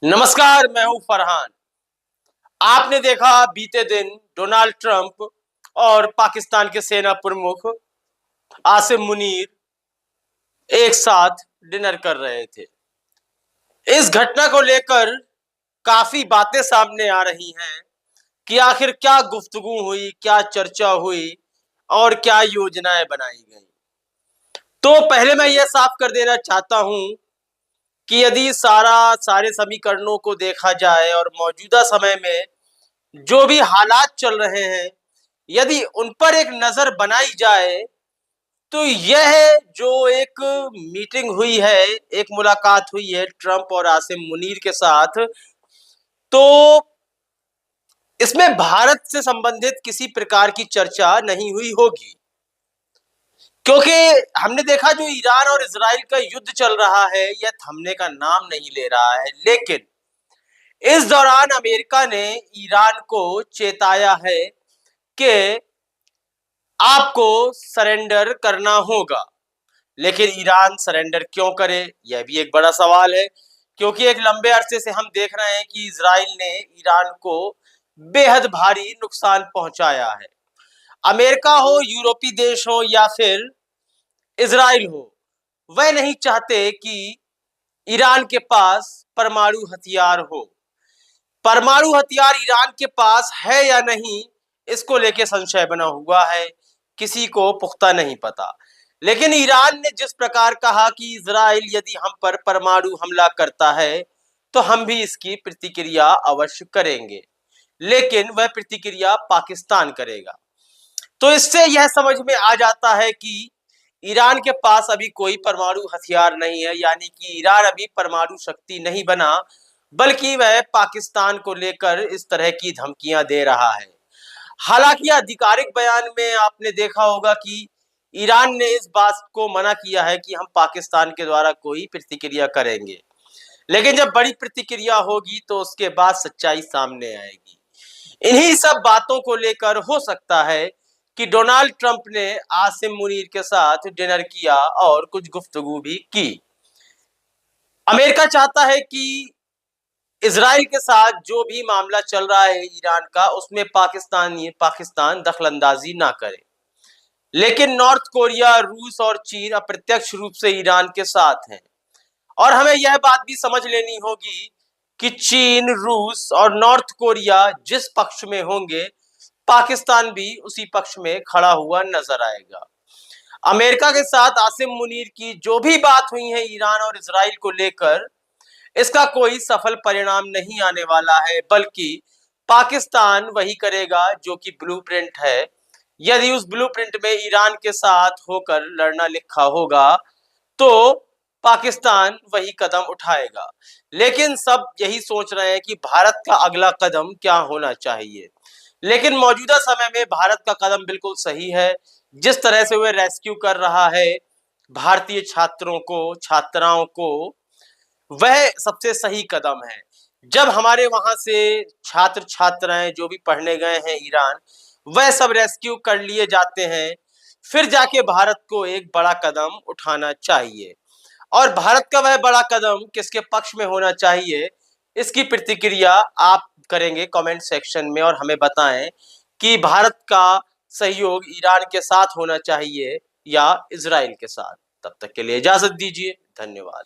नमस्कार, मैं हूं फरहान। आपने देखा बीते दिन डोनाल्ड ट्रंप और पाकिस्तान के सेना प्रमुख आसिम मुनीर एक साथ डिनर कर रहे थे। इस घटना को लेकर काफी बातें सामने आ रही हैं कि आखिर क्या गुफ्तगू हुई, क्या चर्चा हुई और क्या योजनाएं बनाई गई। तो पहले मैं यह साफ कर देना चाहता हूं कि यदि सारे समीकरणों को देखा जाए और मौजूदा समय में जो भी हालात चल रहे हैं, यदि उन पर एक नजर बनाई जाए, तो यह जो एक मीटिंग हुई है, एक मुलाकात हुई है ट्रंप और आसिम मुनीर के साथ, तो इसमें भारत से संबंधित किसी प्रकार की चर्चा नहीं हुई होगी। क्योंकि हमने देखा जो ईरान और इजराइल का युद्ध चल रहा है, यह थमने का नाम नहीं ले रहा है। लेकिन इस दौरान अमेरिका ने ईरान को चेताया है कि आपको सरेंडर करना होगा। लेकिन ईरान सरेंडर क्यों करे, यह भी एक बड़ा सवाल है। क्योंकि एक लंबे अरसे से हम देख रहे हैं कि इजराइल ने ईरान को बेहद भारी नुकसान पहुंचाया है। अमेरिका हो, यूरोपीय देश हो या फिर इजराइल हो, वह नहीं चाहते कि ईरान के पास परमाणु हथियार हो। परमाणु हथियार ईरान के पास है या नहीं, इसको लेके संशय बना हुआ है, किसी को पुख्ता नहीं पता। लेकिन ईरान ने जिस प्रकार कहा कि इजराइल यदि हम पर परमाणु हमला करता है तो हम भी इसकी प्रतिक्रिया अवश्य करेंगे, लेकिन वह प्रतिक्रिया पाकिस्तान करेगा। तो इससे यह समझ में आ जाता है कि ईरान के पास अभी कोई परमाणु हथियार नहीं है, यानी कि ईरान अभी परमाणु शक्ति नहीं बना, बल्कि वह पाकिस्तान को लेकर इस तरह की धमकियां दे रहा है। हालांकि आधिकारिक बयान में आपने देखा होगा कि ईरान ने इस बात को मना किया है कि हम पाकिस्तान के द्वारा कोई प्रतिक्रिया करेंगे। लेकिन जब बड़ी प्रतिक्रिया होगी तो उसके बाद सच्चाई सामने आएगी। इन्हीं सब बातों को लेकर हो सकता है कि डोनाल्ड ट्रंप ने आसिम मुनीर के साथ डिनर किया और कुछ गुफ्तगू भी की। अमेरिका चाहता है कि इजराइल के साथ जो भी मामला चल रहा है ईरान का, उसमें पाकिस्तान दखलंदाजी ना करे। लेकिन नॉर्थ कोरिया, रूस और चीन अप्रत्यक्ष रूप से ईरान के साथ हैं। और हमें यह बात भी समझ लेनी होगी कि चीन, रूस और नॉर्थ कोरिया जिस पक्ष में होंगे, पाकिस्तान भी उसी पक्ष में खड़ा हुआ नजर आएगा। अमेरिका के साथ आसिम मुनीर की जो भी बात हुई है ईरान और इजराइल को लेकर, इसका कोई सफल परिणाम नहीं आने वाला है, बल्कि पाकिस्तान वही करेगा जो कि ब्लूप्रिंट है। यदि उस ब्लूप्रिंट में ईरान के साथ होकर लड़ना लिखा होगा तो पाकिस्तान वही कदम उठाएगा। लेकिन सब यही सोच रहे हैं कि भारत का अगला कदम क्या होना चाहिए। लेकिन मौजूदा समय में भारत का कदम बिल्कुल सही है। जिस तरह से वह रेस्क्यू कर रहा है भारतीय छात्रों को, छात्राओं को, वह सबसे सही कदम है। जब हमारे वहां से छात्र छात्राएं जो भी पढ़ने गए हैं ईरान, वह सब रेस्क्यू कर लिए जाते हैं, फिर जाके भारत को एक बड़ा कदम उठाना चाहिए। और भारत का वह बड़ा कदम किसके पक्ष में होना चाहिए, इसकी प्रतिक्रिया आप करेंगे कमेंट सेक्शन में और हमें बताएं कि भारत का सहयोग ईरान के साथ होना चाहिए या इजराइल के साथ। तब तक के लिए इजाजत दीजिए। धन्यवाद।